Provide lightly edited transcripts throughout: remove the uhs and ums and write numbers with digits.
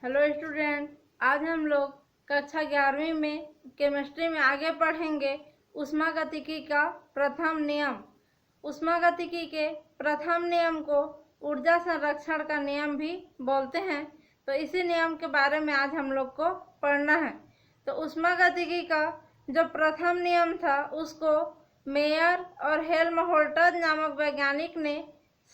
Hello student, आज हम लोग कक्षा 11वीं में केमिस्ट्री में आगे पढ़ेंगे ऊष्मागतिकी का प्रथम नियम। ऊष्मागतिकी के प्रथम नियम को ऊर्जा संरक्षण का नियम भी बोलते हैं। तो इसी नियम के बारे में आज हम लोग को पढ़ना है। तो ऊष्मागतिकी का जो प्रथम नियम था उसको मेयर और हेल्महोल्ट्ज़ नामक वैज्ञानिक ने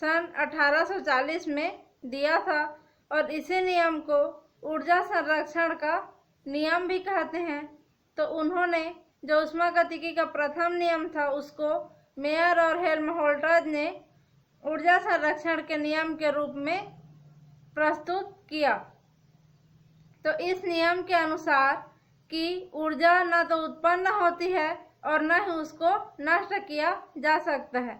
सन 1840 में दिया था और इसी नियम को ऊर्जा संरक्षण का नियम भी कहते हैं। तो उन्होंने जो ऊष्मागतिकी का प्रथम नियम था उसको मेयर और हेल्महोल्ट्ज़ ने ऊर्जा संरक्षण के नियम के रूप में प्रस्तुत किया। तो इस नियम के अनुसार कि ऊर्जा न तो उत्पन्न होती है और न ही उसको नष्ट किया जा सकता है,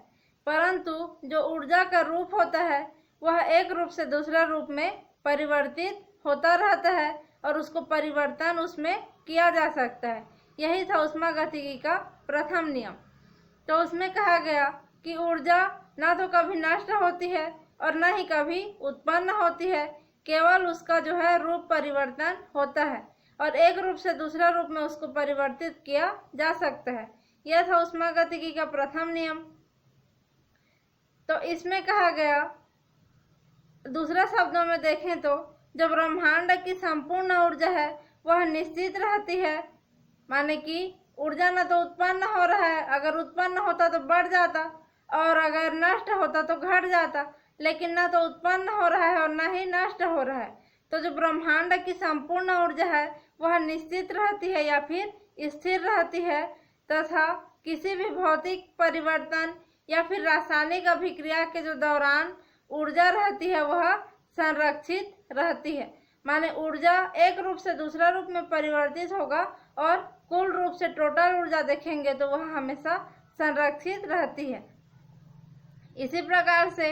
परंतु जो ऊर्जा का रूप होता है वह एक रूप से दूसरे रूप में परिवर्तित होता रहता है और उसको परिवर्तन उसमें किया जा सकता है। यही था ऊष्मागतिकी का प्रथम नियम। तो उसमें कहा गया कि ऊर्जा ना तो कभी नष्ट होती है और न ही कभी उत्पन्न होती है, केवल उसका जो है रूप परिवर्तन होता है और एक रूप से दूसरा रूप में उसको परिवर्तित किया जा सकता है। यह था ऊष्मागतिकी का प्रथम नियम। तो इसमें कहा गया, दूसरा शब्दों में देखें तो जो ब्रह्मांड की संपूर्ण ऊर्जा है वह निश्चित रहती है। माने कि ऊर्जा न तो उत्पन्न हो रहा है, अगर उत्पन्न होता तो बढ़ जाता और अगर नष्ट होता तो घट जाता, लेकिन न तो उत्पन्न हो रहा है और न ही नष्ट हो रहा है। तो जो ब्रह्मांड की संपूर्ण ऊर्जा है वह निश्चित रहती है या फिर स्थिर रहती है तथा किसी भी भौतिक परिवर्तन या फिर रासायनिक अभिक्रिया के जो दौरान ऊर्जा रहती है वह संरक्षित रहती है। माने ऊर्जा एक रूप से दूसरा रूप में परिवर्तित होगा और कुल रूप से टोटल ऊर्जा देखेंगे तो वह हमेशा संरक्षित रहती है। इसी प्रकार से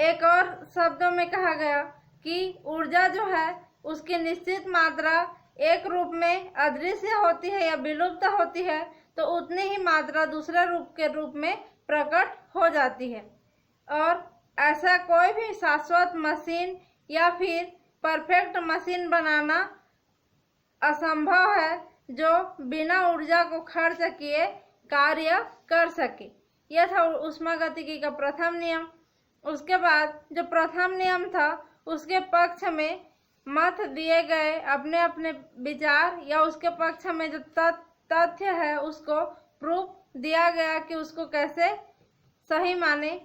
एक और शब्दों में कहा गया कि ऊर्जा जो है उसकी निश्चित मात्रा एक रूप में अदृश्य होती है या विलुप्त होती है तो उतनी ही मात्रा दूसरे रूप के रूप में प्रकट हो जाती है। और ऐसा कोई भी शाश्वत मशीन या फिर परफेक्ट मशीन बनाना असंभव है जो बिना ऊर्जा को खर्च किए कार्य कर सके। यह था ऊष्मागतिकी का प्रथम नियम। उसके बाद जो प्रथम नियम था उसके पक्ष में मत दिए गए अपने अपने विचार या उसके पक्ष में जो तथ्य है उसको प्रूफ दिया गया कि उसको कैसे सही माने।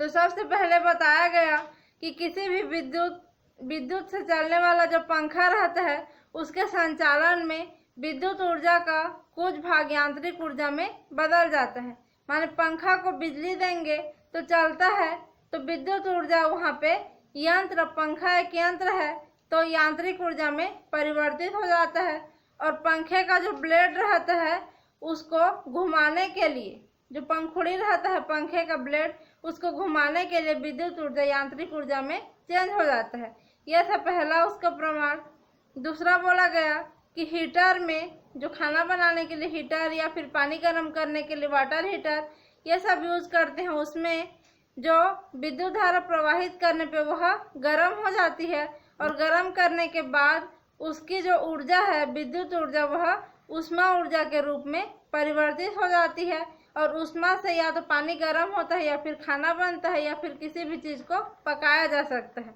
तो सबसे पहले बताया गया कि किसी भी विद्युत से चलने वाला जो पंखा रहता है उसके संचालन में विद्युत ऊर्जा का कुछ भाग यांत्रिक ऊर्जा में बदल जाता है। माने पंखा को बिजली देंगे तो चलता है, तो विद्युत ऊर्जा वहाँ पे यंत्र, पंखा एक यंत्र है तो यांत्रिक ऊर्जा में परिवर्तित हो जाता है। और पंखे का जो ब्लेड रहता है उसको घुमाने के लिए, जो पंखुड़ी रहता है पंखे का ब्लेड, उसको घुमाने के लिए विद्युत ऊर्जा यांत्रिक ऊर्जा में चेंज हो जाता है। यह था पहला उसका प्रमाण। दूसरा बोला गया कि हीटर में, जो खाना बनाने के लिए हीटर या फिर पानी गर्म करने के लिए वाटर हीटर ये सब यूज करते हैं, उसमें जो विद्युत धारा प्रवाहित करने पे वह गर्म हो जाती है और गर्म करने के बाद उसकी जो ऊर्जा है विद्युत ऊर्जा वह ऊष्मा ऊर्जा के रूप में परिवर्तित हो जाती है और ऊष्मा से या तो पानी गर्म होता है या फिर खाना बनता है या फिर किसी भी चीज को पकाया जा सकता है।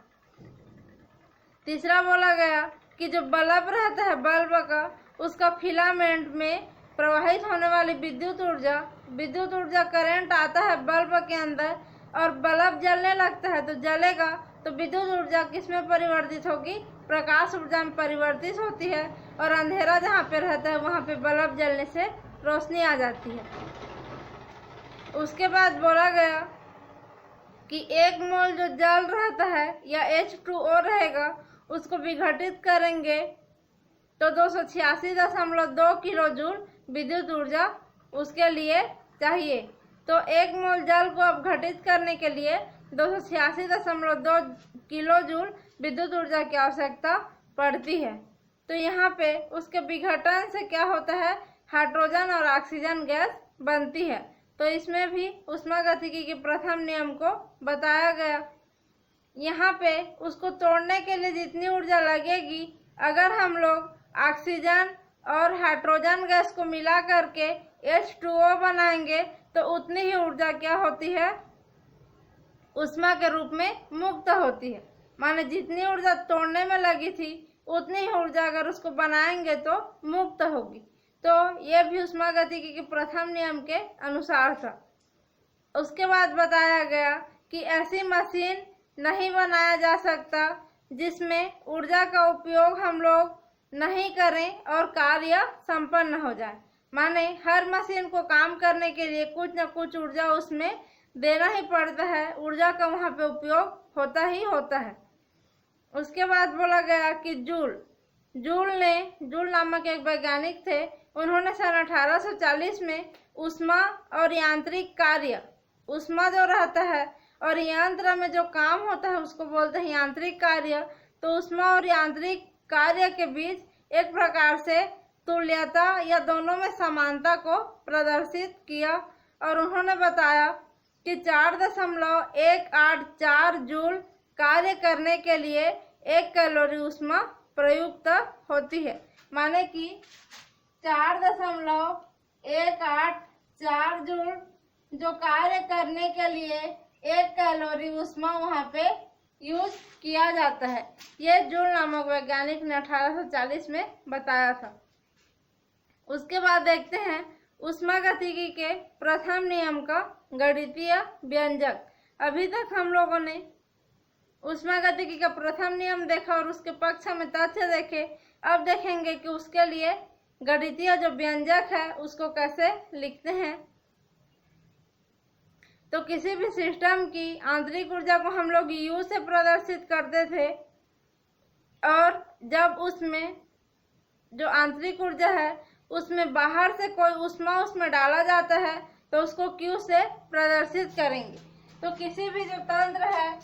तीसरा बोला गया कि जो बल्ब रहता है बल्ब का, उसका फिलामेंट में प्रवाहित होने वाली विद्युत ऊर्जा करंट आता है बल्ब के अंदर और बल्ब जलने लगता है तो जलेगा, तो विद्युत ऊर्जा किस में परिवर्तित होगी? प्रकाश ऊर्जा में परिवर्तित होती है और अंधेरा जहाँ पे रहता है वहाँ पे बल्ब जलने से रोशनी आ जाती है। उसके बाद बोला गया कि एक मोल जो जल रहता है या H2O रहेगा उसको विघटित करेंगे तो 286.2 किलो जूल विद्युत ऊर्जा उसके लिए चाहिए। तो एक मोल जल को अपघटित करने के लिए 286.2 किलो जूल विद्युत ऊर्जा की आवश्यकता पड़ती है। तो यहाँ पे उसके विघटन से क्या होता है? हाइड्रोजन और ऑक्सीजन गैस बनती है। तो इसमें भी ऊष्मागतिकी के प्रथम नियम को बताया गया। यहाँ पे उसको तोड़ने के लिए जितनी ऊर्जा लगेगी, अगर हम लोग ऑक्सीजन और हाइड्रोजन गैस को मिला करके H2O बनाएंगे तो उतनी ही ऊर्जा क्या होती है, ऊष्मा के रूप में मुक्त होती है। माने जितनी ऊर्जा तोड़ने में लगी थी उतनी ही ऊर्जा अगर उसको बनाएंगे तो मुक्त होगी। तो ये भी ऊष्मागतिकी के प्रथम नियम के अनुसार था। उसके बाद बताया गया कि ऐसी मशीन नहीं बनाया जा सकता जिसमें ऊर्जा का उपयोग हम लोग नहीं करें और कार्य संपन्न हो जाए। माने हर मशीन को काम करने के लिए कुछ न कुछ ऊर्जा उसमें देना ही पड़ता है, ऊर्जा का वहाँ पे उपयोग होता ही होता है। उसके बाद बोला गया कि जूल नामक एक वैज्ञानिक थे। उन्होंने सन 1840 में ऊष्मा और यांत्रिक कार्य, ऊष्मा जो रहता है और यंत्र में जो काम होता है उसको बोलते हैं यांत्रिक कार्य। तो ऊष्मा और यांत्रिक कार्य के बीच एक प्रकार से तुल्यता या दोनों में समानता को प्रदर्शित किया और उन्होंने बताया कि 4.184 जूल कार्य करने के लिए 1 कैलोरी ऊष्मा प्रयुक्त होती है। माने कि 4.184 जूल जो कार्य करने के लिए 1 कैलोरी ऊष्मा वहाँ पे यूज किया जाता है। ये जूल नामक वैज्ञानिक ने 1840 में बताया था। उसके बाद देखते हैं ऊष्मागतिकी के प्रथम नियम का गणितीय व्यंजक। अभी तक हम लोगों ने ऊष्मागतिकी का प्रथम नियम देखा और उसके पक्ष में तथ्य देखे। अब देखेंगे कि उसके लिए गणितीय जो व्यंजक है उसको कैसे लिखते हैं। तो किसी भी सिस्टम की आंतरिक ऊर्जा को हम लोग U से प्रदर्शित करते थे और जब उसमें जो आंतरिक ऊर्जा है उसमें बाहर से कोई ऊष्मा उसमें डाला जाता है तो उसको Q से प्रदर्शित करेंगे। तो किसी भी जो तंत्र है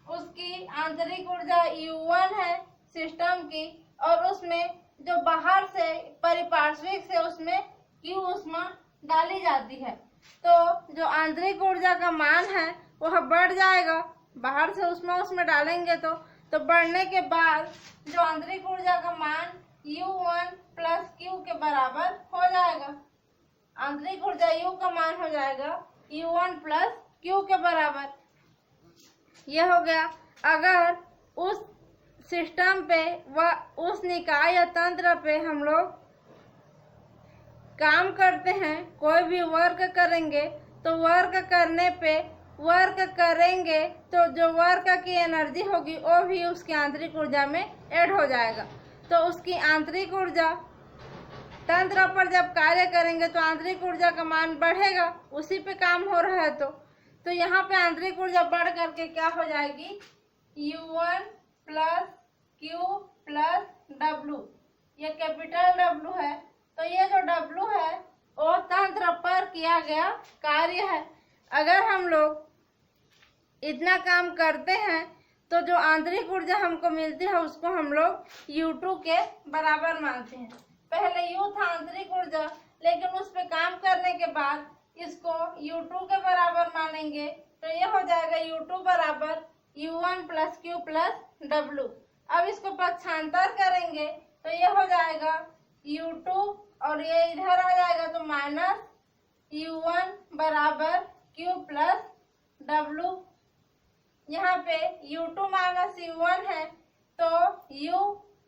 उसकी आंतरिक ऊर्जा U1 है सिस्टम की, और उसमें जो बाहर से परिपार्श्विक से उसमें Q ऊष्मा डाली जाती है। तो जो आंतरिक ऊर्जा का मान है वह बढ़ जाएगा। बाहर से ऊष्मा उसमें डालेंगे तो बढ़ने के बाद जो आंतरिक ऊर्जा का मान U1 प्लस Q के बराबर हो जाएगा। आंतरिक ऊर्जा U का मान हो जाएगा U1 प्लस Q के बराबर। यह हो गया। अगर उस सिस्टम पे व उस निकाय या तंत्र पे हम लोग काम करते हैं, कोई भी वर्क करेंगे तो वर्क करने पे वर्क करेंगे तो जो वर्क की एनर्जी होगी वो भी उसकी आंतरिक ऊर्जा में ऐड हो जाएगा। तो उसकी आंतरिक ऊर्जा तंत्र पर जब कार्य करेंगे तो आंतरिक ऊर्जा का मान बढ़ेगा, उसी पे काम हो रहा है। तो यहाँ पे आंतरिक ऊर्जा बढ़ करके क्या हो जाएगी U1 plus Q plus W। ये कैपिटल W है। तो ये जो W है वो तंत्र पर किया गया कार्य है। अगर हम लोग इतना काम करते हैं तो जो आंतरिक ऊर्जा हमको मिलती है उसको हम लोग U2 के बराबर मानते हैं। पहले U था आंतरिक ऊर्जा, लेकिन उस पे काम करने के बाद इसको U2 के बराबर मानेंगे। तो ये हो जाएगा U2 बराबर U1 plus Q plus W। अब इसको पक्षांतर करेंगे तो ये हो जाएगा U2 और ये इधर आ जाएगा तो माइनस U1 बराबर Q प्लस W। यहाँ पे U2 माइनस U1 है तो U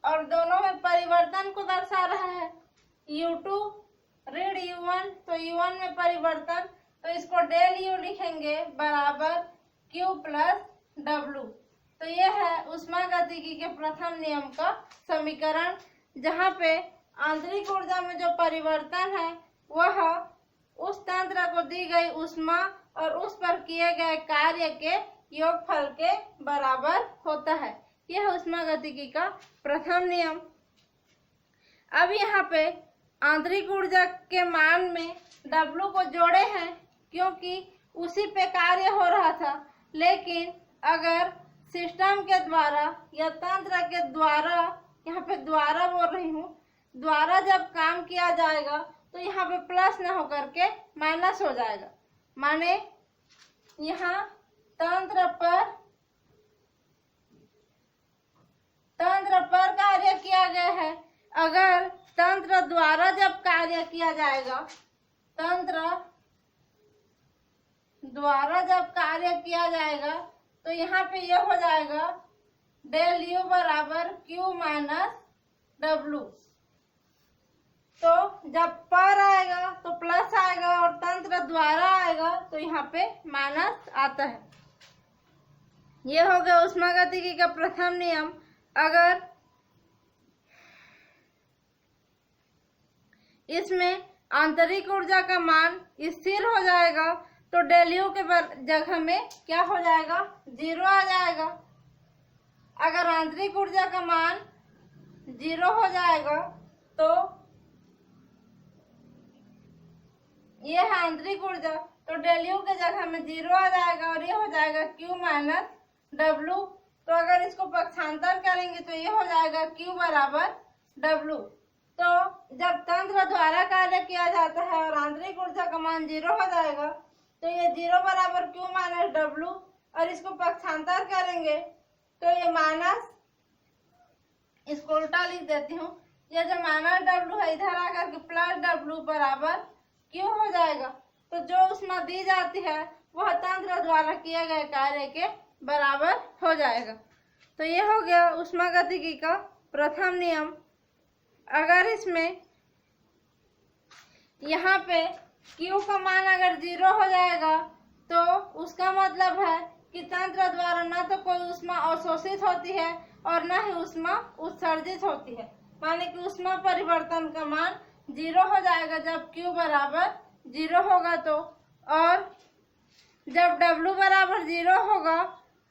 और दोनों में परिवर्तन को दर्शा रहा है। U2 ऋण U1 तो U1 में परिवर्तन, तो इसको डेल U लिखेंगे बराबर Q प्लस W। तो यह है ऊष्मागतिकी के प्रथम नियम का समीकरण, जहाँ पे आंतरिक ऊर्जा में जो परिवर्तन है वह उस तंत्र को दी गई ऊष्मा और उस पर किए गए कार्य के योगफल के बराबर होता है। यह ऊष्मागतिकी का प्रथम नियम। अब यहाँ पे आंतरिक ऊर्जा के मान में W को जोड़े हैं क्योंकि उसी पे कार्य हो रहा था। लेकिन अगर सिस्टम के द्वारा या तंत्र के द्वारा, यहाँ पे द्वारा बोल रही हूँ, द्वारा जब काम किया जाएगा तो यहाँ पे प्लस न होकर के माइनस हो जाएगा। माने यहाँ तंत्र पर अगर तंत्र द्वारा जब कार्य किया जाएगा, तंत्र द्वारा जब कार्य किया जाएगा तो यहाँ पे यह हो जाएगा डेल यू बराबर क्यू माइनस डब्लू। तो जब पर आएगा तो प्लस आएगा और तंत्र द्वारा आएगा तो यहाँ पे माइनस आता है। यह हो गया ऊष्मागतिकी का प्रथम नियम। अगर इसमें आंतरिक ऊर्जा का मान स्थिर हो जाएगा तो डेल यू के जगह में क्या हो जाएगा, 0 आ जाएगा। अगर आंतरिक ऊर्जा का मान 0 हो जाएगा तो ये है आंतरिक ऊर्जा, तो डेल यू के जगह में 0 आ जाएगा और ये हो जाएगा Q माइनस डब्लू। तो अगर इसको पक्षांतर करेंगे तो ये हो जाएगा Q बराबर डब्लू। तो जब तंत्र द्वारा कार्य किया जाता है और आंतरिक ऊर्जा का मान 0 हो जाएगा तो ये 0 बराबर Q माइनस डब्लू, और इसको पक्षांतर करेंगे तो ये माइनस, इसको उल्टा लिख देती हूँ, ये जो माइनस डब्लू है इधर आकर के प्लस डब्लू बराबर Q हो जाएगा। तो जो ऊष्मा दी जाती है वह तंत्र द्वारा किए गए कार्य के बराबर हो जाएगा। तो ये हो गया ऊष्मागतिकी का प्रथम नियम। अगर इसमें यहाँ पे Q का मान अगर 0 हो जाएगा तो उसका मतलब है कि तंत्र द्वारा न तो कोई ऊष्मा अवशोषित होती है और न ही ऊष्मा उत्सर्जित होती है, माने कि ऊष्मा परिवर्तन का मान 0 हो जाएगा जब Q बराबर 0 होगा तो, और जब W बराबर 0 होगा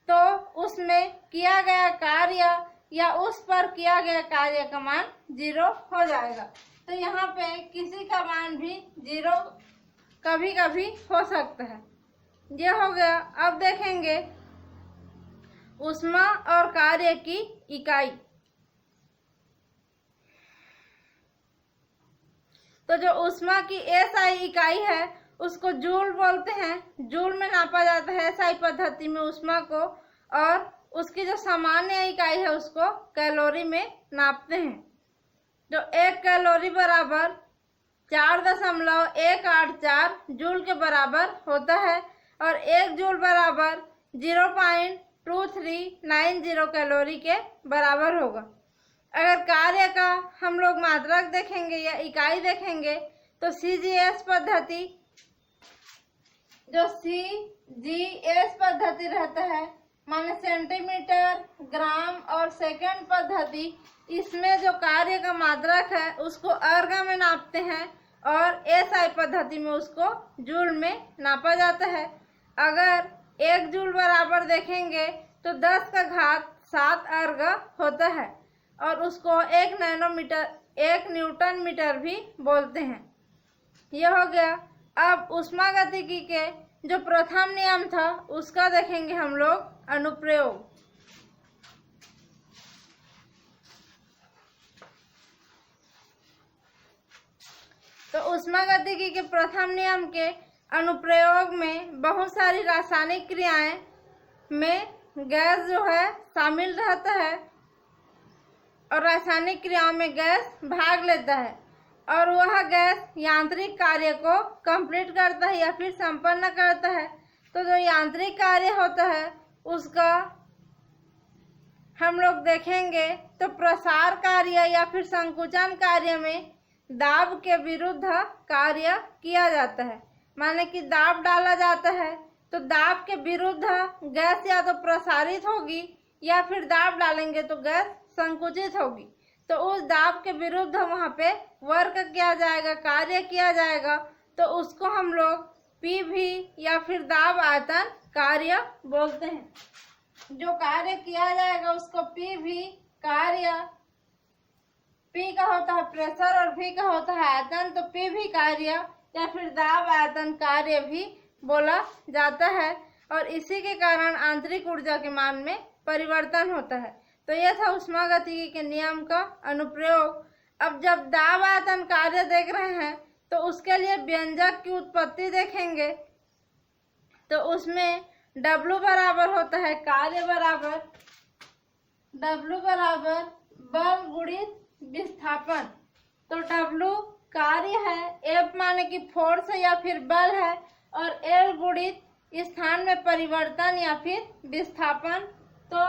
तो उसमें किया गया कार्य या उस पर किया गया कार्य का मान 0 हो जाएगा। तो यहाँ पे किसी का मान भी 0 कभी कभी हो सकता है। ये हो गया। अब देखेंगे ऊष्मा और कार्य की इकाई। तो जो ऊष्मा की SI इकाई है उसको जूल बोलते हैं। जूल में नापा जाता है SI पद्धति में ऊष्मा को, और उसकी जो सामान्य इकाई है उसको कैलोरी में नापते हैं। जो 1 कैलोरी बराबर 4.184 जूल के बराबर होता है और 1 जूल बराबर 0.2390 कैलोरी के बराबर होगा। अगर कार्य का हम लोग मात्रक देखेंगे या इकाई देखेंगे तो CGS पद्धति, जो CGS पद्धति रहता है माने सेंटीमीटर, ग्राम और सेकंड पद्धति, इसमें जो कार्य का मात्रक है उसको अर्ग में नापते हैं और SI पद्धति में उसको जूल में नापा जाता है। अगर 1 जूल बराबर देखेंगे तो 10 का घात 7 अर्ग होता है और उसको 1 न्यूटन मीटर भी बोलते हैं। यह हो गया। अब ऊष्मागतिकी के जो प्रथम नियम था उसका देखेंगे हम लोग अनुप्रयोग। तो ऊष्मागतिकी के प्रथम नियम के अनुप्रयोग में बहुत सारी रासायनिक क्रियाएं में गैस जो है शामिल रहता है और रासायनिक क्रियाओं में गैस भाग लेता है और वह गैस यांत्रिक कार्य को कंप्लीट करता है या फिर संपन्न करता है। तो जो यांत्रिक कार्य होता है उसका हम लोग देखेंगे तो प्रसार कार्य या फिर संकुचन कार्य में दाब के विरुद्ध कार्य किया जाता है, माने कि दाब डाला जाता है तो दाब के विरुद्ध गैस या तो प्रसारित होगी या फिर दाब डालेंगे तो गैस संकुचित होगी। तो उस दाब के विरुद्ध वहाँ पे वर्क किया जाएगा, कार्य किया जाएगा, तो उसको हम लोग PV या फिर दाब आयतन कार्य बोलते हैं। जो कार्य किया जाएगा उसको PV कार्य, P का होता है प्रेशर और V का होता है आयतन, तो PV कार्य या फिर दाब आयतन कार्य भी बोला जाता है और इसी के कारण आंतरिक ऊर्जा के मान में परिवर्तन होता है। तो यह था ऊष्मागतिकी के नियम का अनुप्रयोग। अब जब दाब आयतन कार्य देख रहे हैं तो उसके लिए व्यंजक की उत्पत्ति देखेंगे। तो उसमें W बराबर होता है कार्य बराबर W बराबर बल गुणित विस्थापन। तो W कार्य है, F माने कि फोर्स या फिर बल है, और L गुणित स्थान में परिवर्तन या फिर विस्थापन। तो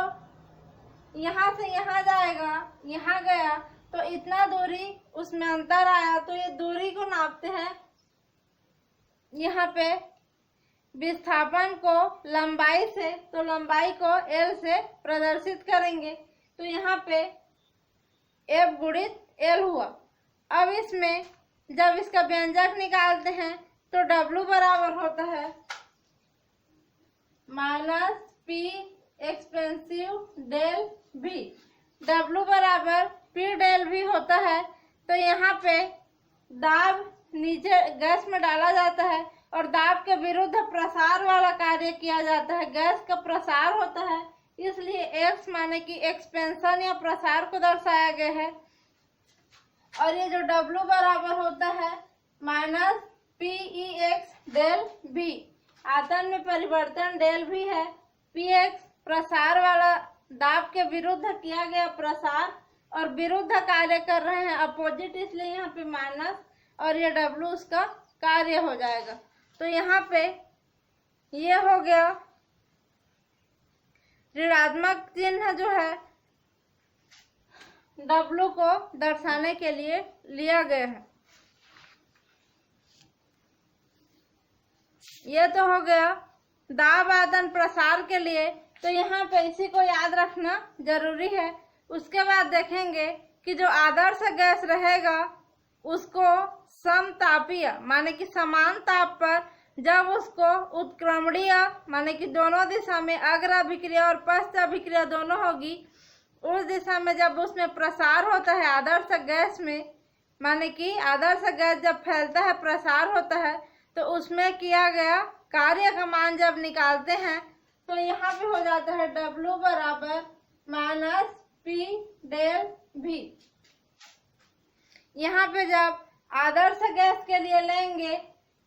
यहाँ से यहाँ जाएगा, यहाँ गया तो इतना दूरी उसमें अंतर आया, तो ये दूरी को नापते हैं। यहाँ पे विस्थापन को लंबाई से, तो लंबाई को L से प्रदर्शित करेंगे। तो यहाँ पे F गुणित L हुआ। अब इसमें जब इसका व्यंजक निकालते हैं तो W बराबर होता है minus P expensive del V। W बराबर P डेल V होता है। तो यहाँ पे दाब नीचे गैस में डाला जाता है और दाब के विरुद्ध प्रसार वाला कार्य किया जाता है। गैस का प्रसार होता है, इसलिए X माने कि एक्सपेंशन या प्रसार को दर्शाया गया है। और ये जो W बराबर होता है माइनस PEX डेल V। आयतन में परिवर्तन डेल V है। PX प्रसार वाला दाब के विरुद्ध किया गया प्रसार, और विरुद्ध कार्य कर रहे हैं अपोजिट, इसलिए यहाँ पे माइनस, और ये W उसका कार्य हो जाएगा। तो यहाँ पे ये हो गया ऋणात्मक चिन्ह जो है W को दर्शाने के लिए लिया गया है। ये तो हो गया दाब आयतन प्रसार के लिए। तो यहाँ पे इसी को याद रखना जरूरी है। उसके बाद देखेंगे कि जो आदर्श गैस रहेगा उसको समतापीय माने कि समान ताप पर जब उसको उत्क्रमणीय माने कि दोनों दिशा में अग्र अभिक्रिया और पश्च अभिक्रिया दोनों होगी, उस दिशा में जब उसमें प्रसार होता है आदर्श गैस में, माने कि आदर्श गैस जब फैलता है प्रसार होता है, तो उसमें किया गया कार्य का मान जब निकालते हैं तो यहाँ पे हो जाता है W बराबर माइनस P डेल V। यहाँ पे जब आदर्श गैस के लिए लेंगे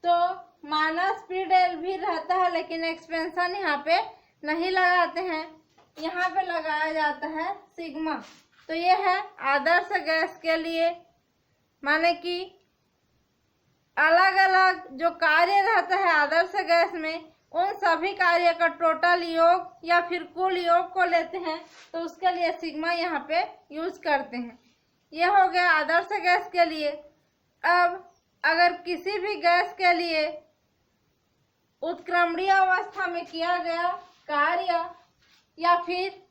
तो माइनस P डेल V रहता है, लेकिन एक्सपेंशन यहाँ पे नहीं लगाते हैं, यहाँ पे लगाया जाता है सिग्मा। तो ये है आदर्श गैस के लिए, माने कि अलग अलग जो कार्य रहता है आदर्श गैस में, उन सभी कार्य का टोटल योग या फिर कुल योग को लेते हैं, तो उसके लिए सिग्मा यहाँ पे यूज करते हैं। ये हो गया आदर्श गैस के लिए। अब अगर किसी भी गैस के लिए उत्क्रमणीय अवस्था में किया गया कार्य या फिर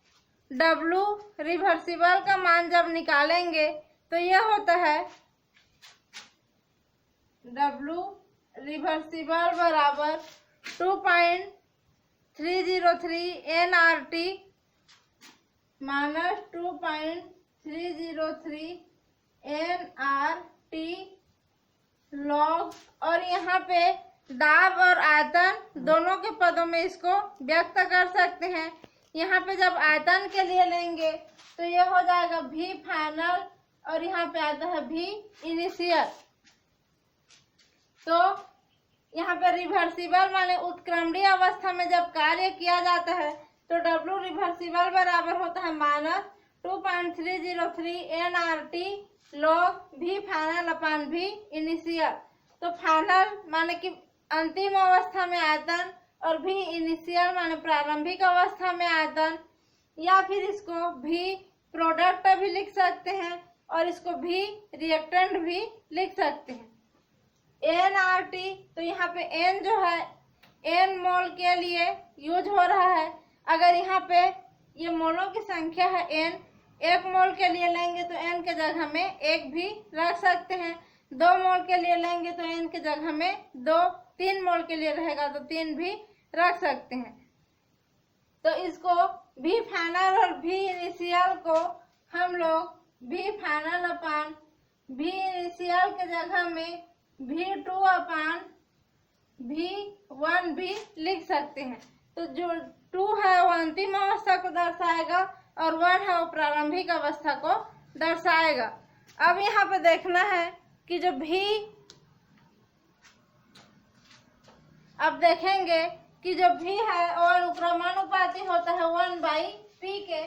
W रिवर्सिबल का मान जब निकालेंगे तो यह होता है W रिवर्सिबल बराबर 2.303 nRT माइनस 2.303 nRT लॉग, और यहाँ पे दाब और आयतन दोनों के पदों में इसको व्यक्त कर सकते हैं। यहाँ पे जब आयतन के लिए लेंगे तो ये हो जाएगा V फाइनल, और यहाँ पे आता है V इनिशियल। तो यहाँ पे रिवर्सिबल माने उत्क्रमणीय अवस्था में जब कार्य किया जाता है तो W रिवर्सिबल बराबर होता है minus 2.303 nRT log V final upon V initial. तो फाइनल माने कि अंतिम अवस्था में आयतन, और V इनिशियल माने प्रारंभिक अवस्था में आयतन, या फिर इसको V प्रोडक्ट भी लिख सकते हैं और इसको V रिएक्टेंट भी लिख सकते हैं। nRT, तो यहाँ पे n जो है n मोल के लिए यूज हो रहा है। अगर यहाँ पे ये मोलों की संख्या है n, 1 मोल के लिए लेंगे तो n के जगह में 1 भी रख सकते हैं। 2 मोल के लिए लेंगे तो n के जगह में 2, 3 मोल के लिए रहेगा तो 3 भी रख सकते हैं। तो इसको V फाइनल और V इनिशियल को हम लोग V final upon V initial के जगह में V2 अपान V1 भी लिख सकते हैं। तो जो 2 है वो अंतिम अवस्था को दर्शाएगा और 1 है वो प्रारंभिक अवस्था को दर्शाएगा। अब यहाँ पे देखना है कि जो V, अब देखेंगे कि जो V है वो अनुक्रमानुपाती होता है 1/P के।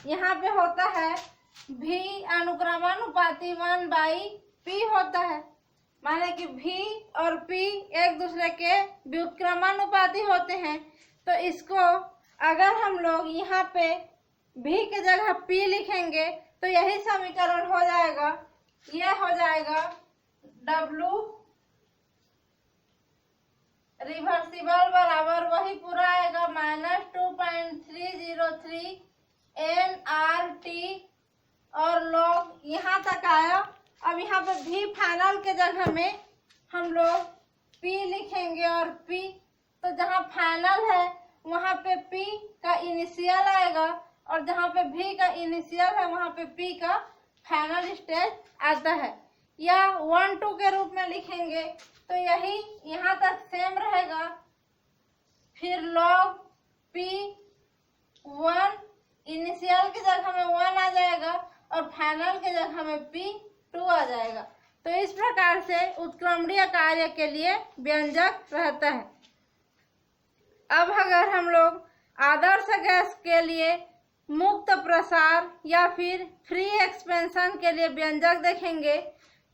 यहाँ पे होता है V अनुक्रमानुपाती 1/P होता है, माने कि V और P एक दूसरे के व्युत्क्रमानुपाती होते हैं। तो इसको अगर हम लोग यहाँ पे V की जगह P लिखेंगे तो यही समीकरण हो जाएगा। यह हो जाएगा W रिवर्सिबल बराबर वही पूरा आएगा -2.303 nRT और लॉग यहाँ तक आया। अब यहाँ पे V फाइनल के जगह में हम लोग P लिखेंगे और P, तो जहाँ फाइनल है वहाँ पे P का इनिशियल आएगा और जहाँ पे V का इनिशियल है वहाँ पे P का फाइनल स्टेज आता है, या 1 2 के रूप में लिखेंगे तो यही यहाँ तक सेम रहेगा। फिर लॉग P 1 इनिशियल की जगह में 1 आ जाएगा और फाइनल की जगह में P 2 आ जाएगा। तो इस प्रकार से उत्क्रमणीय कार्य के लिए व्यंजक रहता है। अब अगर हम लोग आदर्श गैस के लिए मुक्त प्रसार या फिर फ्री एक्सपेंशन के लिए व्यंजक देखेंगे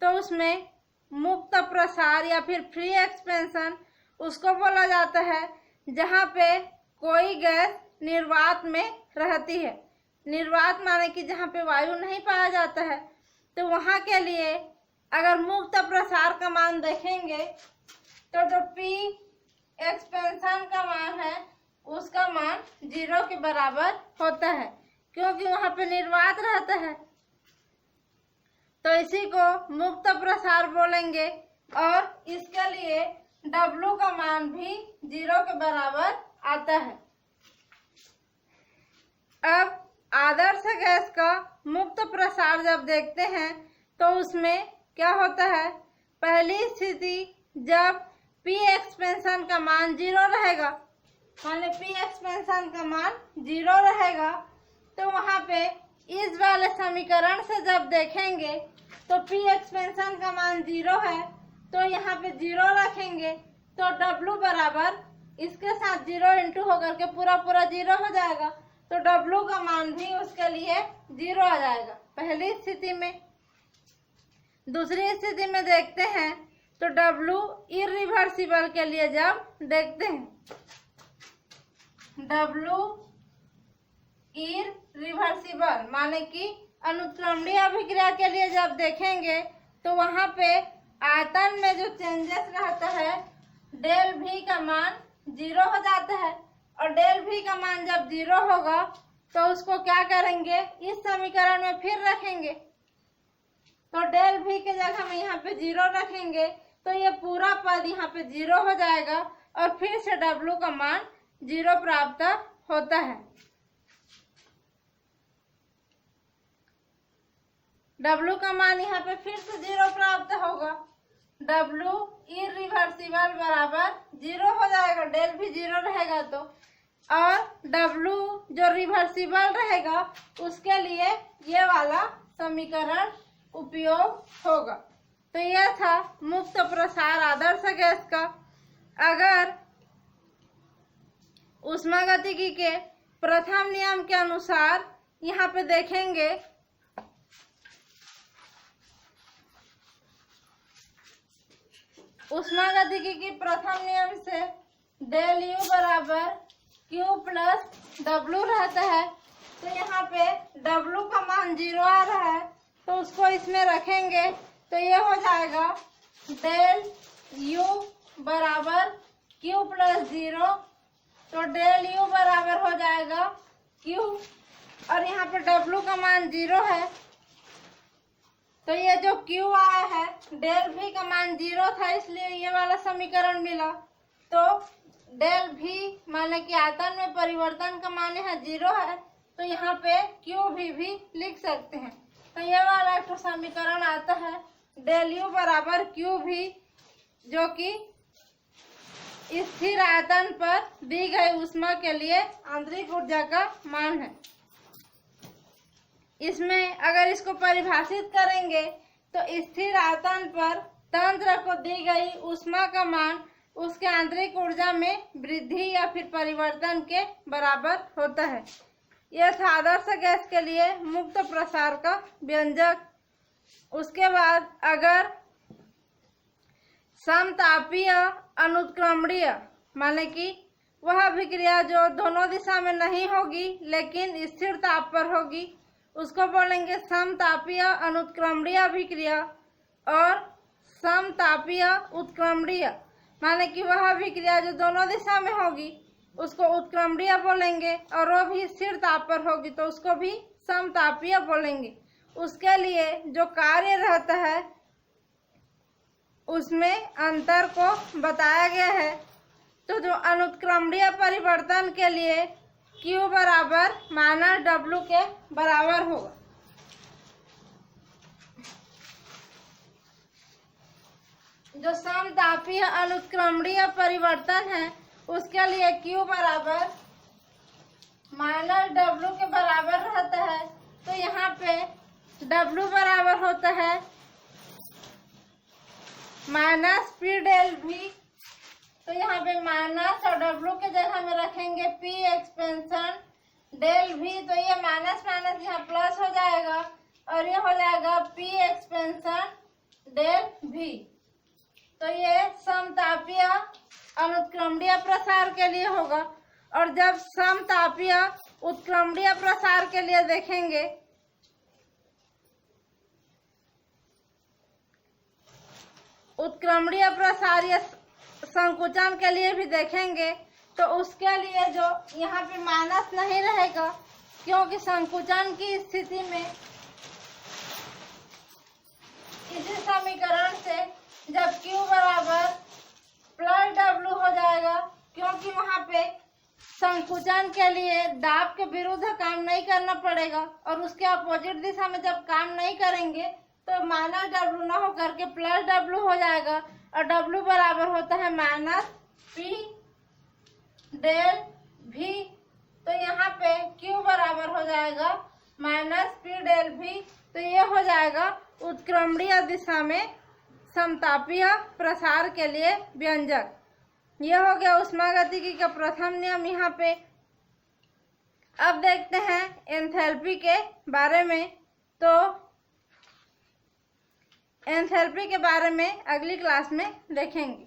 तो उसमें मुक्त प्रसार या फिर फ्री एक्सपेंशन उसको बोला जाता है जहाँ पे कोई गैस निर्वात में रहती है। निर्वात माने कि जहाँ पे वायु नहीं पाया जाता है, तो वहाँ के लिए अगर मुक्त प्रसार का मान देखेंगे तो जो P एक्सपेंशन का मान है उसका मान 0 के बराबर होता है, क्योंकि वहाँ पे निर्वात रहता है। तो इसी को मुक्त प्रसार बोलेंगे और इसके लिए W का मान भी 0 के बराबर आता है। अब आदर्श गैस का मुक्त प्रसार जब देखते हैं तो उसमें क्या होता है, पहली स्थिति जब P एक्सपेंशन का मान 0 रहेगा, माने P एक्सपेंशन का मान 0 रहेगा, तो वहाँ पे इस वाले समीकरण से जब देखेंगे तो P एक्सपेंशन का मान 0 है तो यहाँ पे 0 रखेंगे तो W बराबर इसके साथ 0 इंटू होकर के पूरा 0 हो जाएगा, तो W का मान भी उसके लिए 0 आ जाएगा पहली स्थिति में। दूसरी स्थिति में देखते हैं तो W इरिवर्सिबल के लिए जब देखते हैं, W इरिवर्सिबल माने कि अनुत्क्रमणीय अभिक्रिया के लिए जब देखेंगे तो वहाँ पे आयतन में जो चेंजेस रहता है डेल V का मान 0 हो जाता है, और डेल V का मान जब 0 होगा तो उसको क्या करेंगे, इस समीकरण में फिर रखेंगे, तो डेल V की जगह में यहाँ पे 0 रखेंगे तो ये पूरा पद यहाँ पे 0 हो जाएगा और फिर से W का मान 0 प्राप्त होता है। W का मान यहाँ पे फिर से 0 प्राप्त होगा, W इरिवर्सिबल बराबर 0 हो जाएगा, डेल भी 0 रहेगा तो, और W जो रिवर्सिबल रहेगा उसके लिए ये वाला समीकरण उपयोग होगा। तो यह था मुक्त प्रसार आदर्श गैस का। अगर ऊष्मागतिकी के प्रथम नियम के अनुसार यहाँ पे देखेंगे ऊष्मागतिकी की प्रथम नियम से डेल U बराबर Q प्लस W रहता है, तो यहाँ पे W का मान 0 आ रहा है तो उसको इसमें रखेंगे तो ये हो जाएगा डेल U बराबर Q प्लस 0, तो डेल U बराबर हो जाएगा Q, और यहाँ पे W का मान 0 है तो ये जो Q आया है डेल V का मान 0 था इसलिए ये वाला समीकरण मिला, तो डेल V माने कि आयतन में परिवर्तन का माने है 0 है तो यहाँ पे QV भी लिख सकते हैं। तो ये वाला एक समीकरण आता है डेल U बराबर QV, जो कि स्थिर आयतन पर दी गई ऊष्मा के लिए आंतरिक ऊर्जा का मान है। इसमें अगर इसको परिभाषित करेंगे तो स्थिर आयतन पर तंत्र को दी गई ऊष्मा का मान उसके आंतरिक ऊर्जा में वृद्धि या फिर परिवर्तन के बराबर होता है। यह था आदर्श गैस के लिए मुक्त प्रसार का व्यंजक। उसके बाद अगर समतापीय अनुत्क्रमणीय माने कि वह अभिक्रिया जो दोनों दिशा में नहीं होगी लेकिन स्थिर ताप पर होगी, उसको बोलेंगे समतापीय अनुत्क्रमणीय अभिक्रिया। और समतापीय उत्क्रमणीय माने कि वह अभिक्रिया जो दोनों दिशा में होगी उसको उत्क्रमणीय बोलेंगे, और वो भी स्थिर ताप पर होगी तो उसको भी समतापीय बोलेंगे। उसके लिए जो कार्य रहता है उसमें अंतर को बताया गया है। तो जो अनुत्क्रमणीय परिवर्तन के लिए Q बराबर माइनस W के बराबर होगा। जो समतापीय अनुत्क्रमणीय परिवर्तन है उसके लिए Q बराबर माइनस W के बराबर रहता है। तो यहाँ पे W बराबर होता है माइनस P डेल V। तो यहाँ पे माइनस और W के जगह में रखेंगे P एक्सपेंशन डेल V। तो ये माइनस माइनस यहाँ प्लस हो जाएगा और ये हो जाएगा P एक्सपेंशन डेल V। तो ये समतापीय अनुत्क्रमणीय प्रसार के लिए होगा। और जब समतापीय उत्क्रमणीय प्रसार के लिए देखेंगे उत्क्रमणीय प्रसार या संकुचन के लिए भी देखेंगे तो उसके लिए जो यहाँ पे माइनस नहीं रहेगा, क्योंकि संकुचन की स्थिति में इसी समीकरण से जब Q बराबर प्लस W हो जाएगा, क्योंकि वहाँ पे संकुचन के लिए दाब के विरुद्ध काम नहीं करना पड़ेगा और उसके अपोजिट दिशा में जब काम नहीं करेंगे तो माइनस W ना हो करके प्लस W हो जाएगा। और W बराबर होता है माइनस P डेल V। तो यहाँ पे Q बराबर हो जाएगा माइनस P डेल V। तो ये हो जाएगा उत्क्रमणीय दिशा में समतापीय प्रसार के लिए व्यंजक। यह हो गया ऊष्मागतिकी का प्रथम नियम यहाँ पे। अब देखते हैं एंथैल्पी के बारे में। तो एंथैल्पी के बारे में अगली क्लास में देखेंगे।